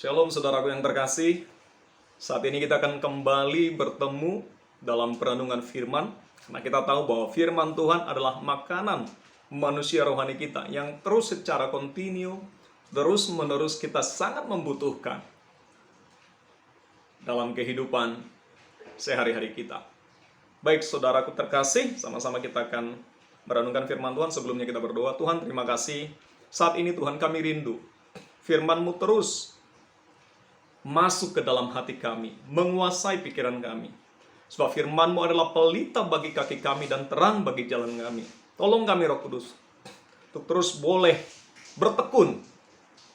Shalom saudaraku yang terkasih. Saat ini kita akan kembali bertemu dalam perenungan firman. Karena kita tahu bahwa firman Tuhan adalah makanan manusia rohani kita yang terus secara kontinu, terus-menerus kita sangat membutuhkan dalam kehidupan sehari-hari kita. Baik saudaraku terkasih, sama-sama kita akan merenungkan firman Tuhan. Sebelumnya kita berdoa. Tuhan, terima kasih. Saat ini Tuhan, kami rindu firman-Mu terus masuk ke dalam hati kami, menguasai pikiran kami. Sebab firman-Mu adalah pelita bagi kaki kami dan terang bagi jalan kami. Tolong kami Roh Kudus, untuk terus boleh bertekun,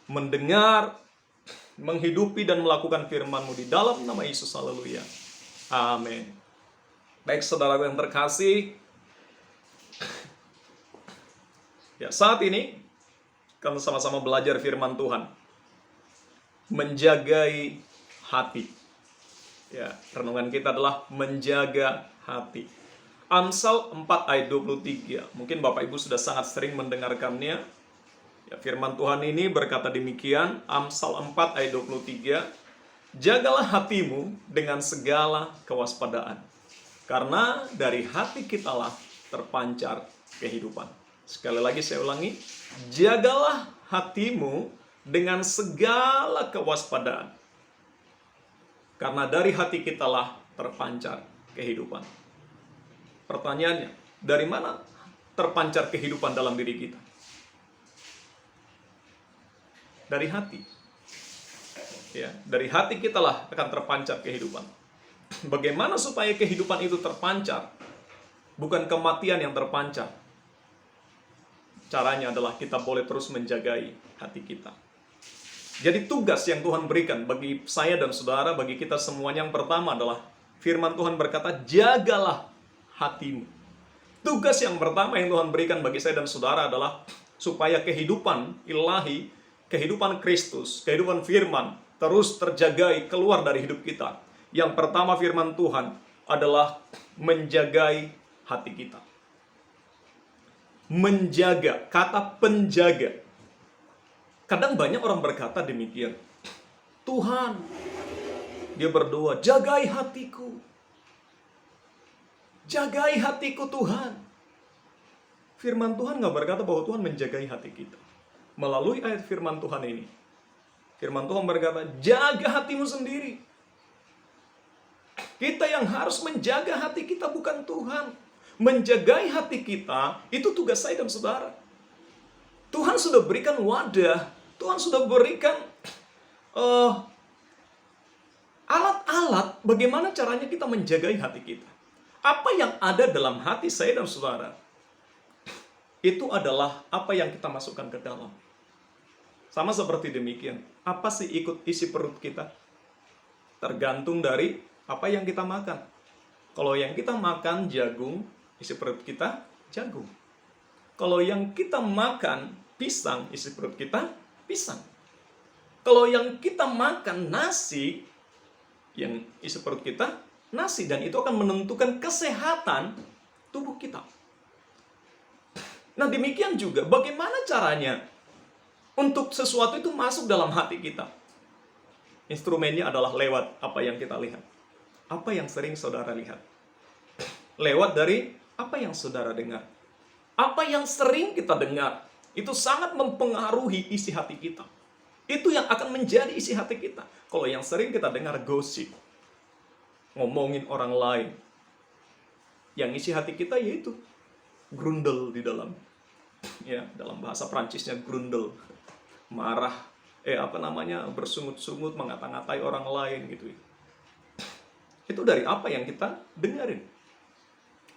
mendengar, menghidupi dan melakukan firman-Mu di dalam nama Yesus. Haleluya. Amin. Baik saudaraku yang terkasih, ya saat ini kita sama-sama belajar firman Tuhan. Menjagai hati. Ya, renungan kita adalah menjaga hati. Amsal 4 ayat 23. Mungkin Bapak Ibu sudah sangat sering mendengarkannya. Ya, firman Tuhan ini berkata demikian, Amsal 4 ayat 23. Jagalah hatimu dengan segala kewaspadaan, karena dari hati kitalah terpancar kehidupan. Sekali lagi saya ulangi, jagalah hatimu dengan segala kewaspadaan, karena dari hati kitalah terpancar kehidupan. Pertanyaannya, dari mana terpancar kehidupan dalam diri kita? Dari hati. Ya, dari hati kitalah akan terpancar kehidupan. Bagaimana supaya kehidupan itu terpancar? Bukan kematian yang terpancar. Caranya adalah kita boleh terus menjagai hati kita. Jadi tugas yang Tuhan berikan bagi saya dan saudara, bagi kita semuanya, yang pertama adalah firman Tuhan berkata, jagalah hatimu. Tugas yang pertama yang Tuhan berikan bagi saya dan saudara adalah supaya kehidupan ilahi, kehidupan Kristus, kehidupan firman terus terjagai keluar dari hidup kita. Yang pertama firman Tuhan adalah menjagai hati kita. Menjaga, kata penjaga. Kadang banyak orang berkata demikian. Tuhan, dia berdoa, jagai hatiku. Jagai hatiku Tuhan. Firman Tuhan gak berkata bahwa Tuhan menjagai hati kita. Melalui ayat firman Tuhan ini, firman Tuhan berkata, jaga hatimu sendiri. Kita yang harus menjaga hati kita, bukan Tuhan. Menjagai hati kita, itu tugas saya dan saudara. Tuhan sudah berikan wadah, Tuhan sudah berikan alat-alat bagaimana caranya kita menjagai hati kita. Apa yang ada dalam hati saya dan saudara, itu adalah apa yang kita masukkan ke dalam. Sama seperti demikian, apa sih ikut isi perut kita? Tergantung dari apa yang kita makan. Kalau yang kita makan jagung, isi perut kita jagung. Kalau yang kita makan pisang, isi perut kita pisang. Kalau yang kita makan nasi, yang isi perut kita nasi. Dan itu akan menentukan kesehatan tubuh kita. Nah demikian juga, bagaimana caranya untuk sesuatu itu masuk dalam hati kita? Instrumennya adalah lewat apa yang kita lihat. Apa yang sering saudara lihat? Lewat dari apa yang saudara dengar. Apa yang sering kita dengar, itu sangat mempengaruhi isi hati kita. Itu yang akan menjadi isi hati kita. Kalau yang sering kita dengar gosip, ngomongin orang lain, yang isi hati kita yaitu grundel di dalam. Ya, dalam bahasa Prancisnya grundel. Marah, bersungut-sungut, mengata-ngatai orang lain gitu. Itu dari apa yang kita dengarin.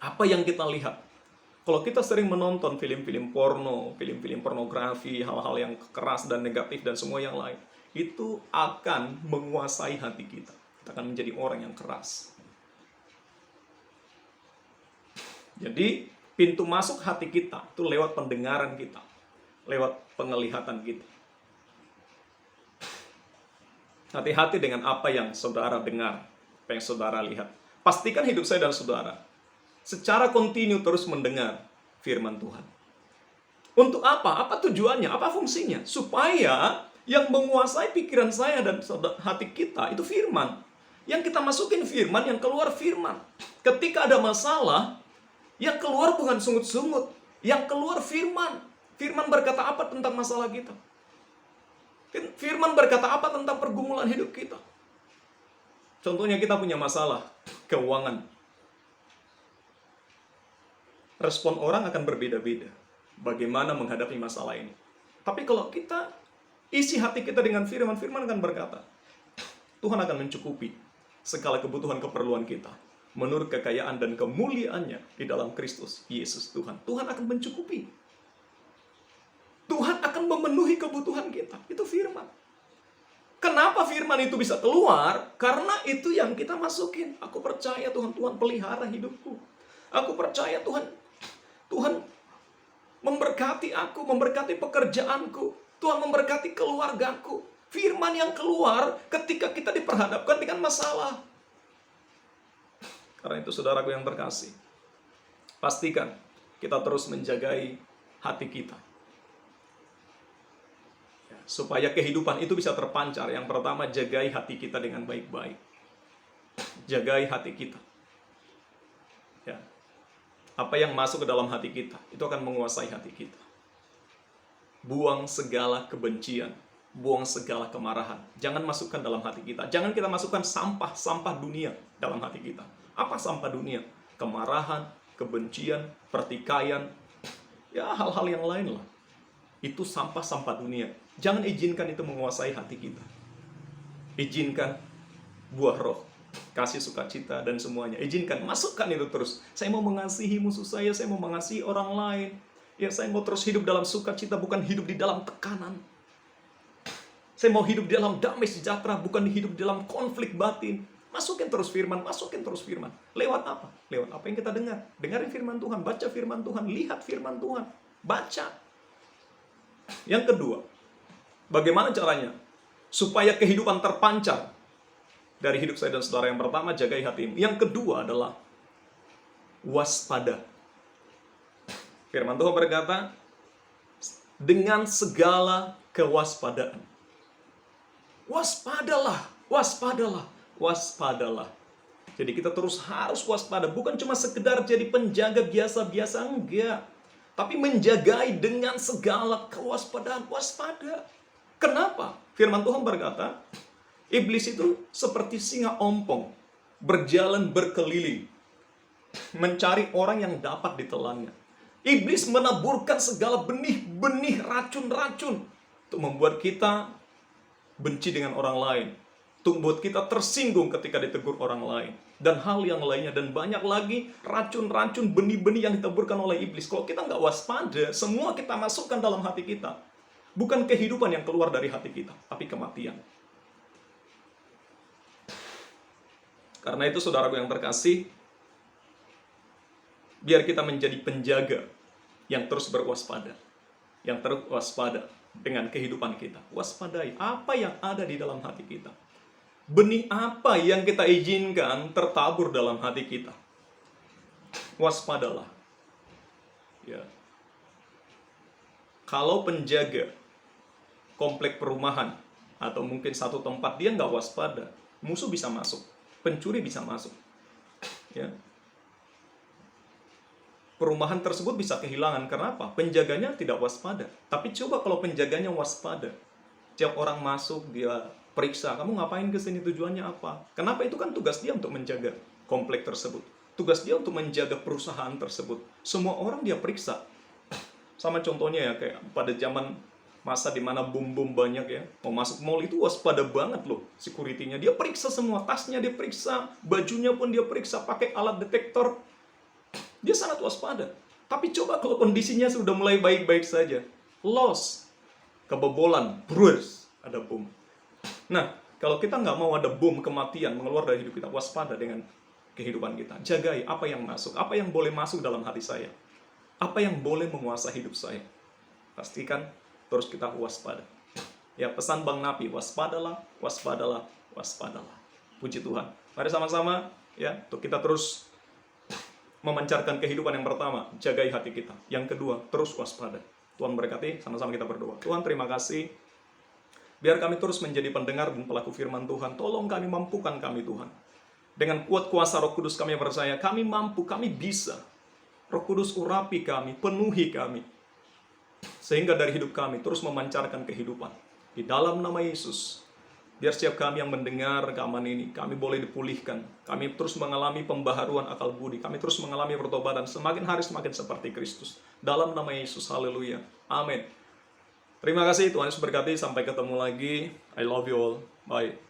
Apa yang kita lihat. Kalau kita sering menonton film-film porno, film-film pornografi, hal-hal yang keras dan negatif dan semua yang lain, itu akan menguasai hati kita. Kita akan menjadi orang yang keras. Jadi, pintu masuk hati kita itu lewat pendengaran kita, lewat penglihatan kita. Hati-hati dengan apa yang saudara dengar, apa yang saudara lihat. Pastikan hidup saya dan saudara secara kontinu terus mendengar firman Tuhan. Untuk apa? Apa tujuannya? Apa fungsinya? Supaya Yang menguasai pikiran saya dan hati kita itu firman. Yang kita masukin firman, yang keluar firman. Ketika ada masalah, yang keluar bukan sungut-sungut, yang keluar firman. Firman berkata apa tentang masalah kita? Firman berkata apa tentang pergumulan hidup kita? Contohnya kita punya masalah keuangan. Respon orang akan berbeda-beda bagaimana menghadapi masalah ini. Tapi kalau kita isi hati kita dengan firman, firman akan berkata, Tuhan akan mencukupi segala kebutuhan keperluan kita menurut kekayaan dan kemuliaannya di dalam Kristus Yesus Tuhan. Tuhan akan mencukupi. Tuhan akan memenuhi kebutuhan kita. Itu firman. Kenapa firman itu bisa keluar? Karena itu yang kita masukin. Aku percaya Tuhan pelihara hidupku. Aku percaya Tuhan memberkati aku, memberkati pekerjaanku. Tuhan memberkati keluargaku. Firman yang keluar ketika kita diperhadapkan dengan masalah. Karena itu saudaraku yang terkasih, pastikan kita terus menjagai hati kita. Supaya kehidupan itu bisa terpancar. Yang pertama, jagai hati kita dengan baik-baik. Jagai hati kita. Ya. Apa yang masuk ke dalam hati kita, itu akan menguasai hati kita. Buang segala kebencian, buang segala kemarahan. Jangan masukkan dalam hati kita. Jangan kita masukkan sampah dunia dalam hati kita. Apa sampah dunia? Kemarahan, kebencian, pertikaian, ya hal-hal yang lain lah. Itu sampah dunia. Jangan izinkan itu menguasai hati kita. Izinkan buah roh, kasih sukacita dan semuanya. Izinkan, masukkan itu terus. Saya mau mengasihi musuh saya mau mengasihi orang lain. Ya, saya mau terus hidup dalam sukacita, bukan hidup di dalam tekanan. Saya mau hidup di dalam damai sejahtera, bukan hidup di dalam konflik batin. Masukin terus firman, masukin terus firman. Lewat apa? Lewat apa yang kita dengar. Dengarin firman Tuhan, baca firman Tuhan, lihat firman Tuhan, baca. Yang kedua, bagaimana caranya supaya kehidupan terpancar dari hidup saya dan saudara? Yang pertama, jagai hatimu. Yang kedua adalah waspada. Firman Tuhan berkata, dengan segala kewaspadaan. Waspadalah, waspadalah, waspadalah. Jadi kita terus harus waspada. Bukan cuma sekedar jadi penjaga biasa-biasa, enggak. Tapi menjagai dengan segala kewaspadaan. Waspada. Kenapa? Firman Tuhan berkata, iblis itu seperti singa ompong, berjalan berkeliling, mencari orang yang dapat ditelannya. Iblis menaburkan segala benih-benih racun-racun untuk membuat kita benci dengan orang lain, untuk membuat kita tersinggung ketika ditegur orang lain, dan hal yang lainnya, dan banyak lagi racun-racun, benih-benih yang ditaburkan oleh iblis. Kalau kita nggak waspada, semua kita masukkan dalam hati kita. Bukan kehidupan yang keluar dari hati kita, tapi kematian. Karena itu saudaraku yang terkasih, biar kita menjadi penjaga yang terus berwaspada, yang terus waspada dengan kehidupan kita. Waspadai apa yang ada di dalam hati kita. Benih apa yang kita izinkan tertabur dalam hati kita. Waspadalah. Ya. Kalau penjaga komplek perumahan atau mungkin satu tempat dia nggak waspada, musuh bisa masuk, pencuri bisa masuk. Ya. Perumahan tersebut bisa kehilangan. Kenapa? Penjaganya tidak waspada. Tapi coba kalau penjaganya waspada. Tiap orang masuk, dia periksa. Kamu ngapain ke sini? Tujuannya apa? Kenapa? Itu kan tugas dia untuk menjaga komplek tersebut. Tugas dia untuk menjaga perusahaan tersebut. Semua orang dia periksa. Sama contohnya ya, kayak pada zaman masa dimana bom-bom banyak ya. Mau masuk mall itu waspada banget loh security-nya. Dia periksa semua, tasnya dia periksa, bajunya pun dia periksa, pakai alat detektor. Dia sangat waspada. Tapi coba kalau kondisinya sudah mulai baik-baik saja. Loss. Kebobolan. Brus. Ada bom. Nah, kalau kita nggak mau ada bom, kematian, mengeluar dari hidup kita, waspada dengan kehidupan kita. Jagai apa yang masuk. Apa yang boleh masuk dalam hati saya. Apa yang boleh menguasai hidup saya. Pastikan terus kita waspada. Ya, pesan Bang Napi, waspadalah, waspadalah, waspadalah. Puji Tuhan. Mari sama-sama ya, untuk kita terus memancarkan kehidupan. Yang pertama, jagai hati kita. Yang kedua, terus waspada. Tuhan berkati, sama-sama kita berdoa. Tuhan, terima kasih Biar kami terus menjadi pendengar dan pelaku firman Tuhan. Tolong kami, mampukan kami Tuhan. Dengan kuat kuasa Roh Kudus kami percaya, kami mampu, kami bisa. Roh Kudus urapi kami, penuhi kami. Sehingga dari hidup kami terus memancarkan kehidupan. Di dalam nama Yesus, biar setiap kami yang mendengar rekaman ini, kami boleh dipulihkan. Kami terus mengalami pembaharuan akal budi. Kami terus mengalami pertobatan. Semakin hari semakin seperti Kristus. Dalam nama Yesus, haleluya. Amin. Terima kasih, Tuhan Yesus berkati. Sampai ketemu lagi. I love you all. Bye.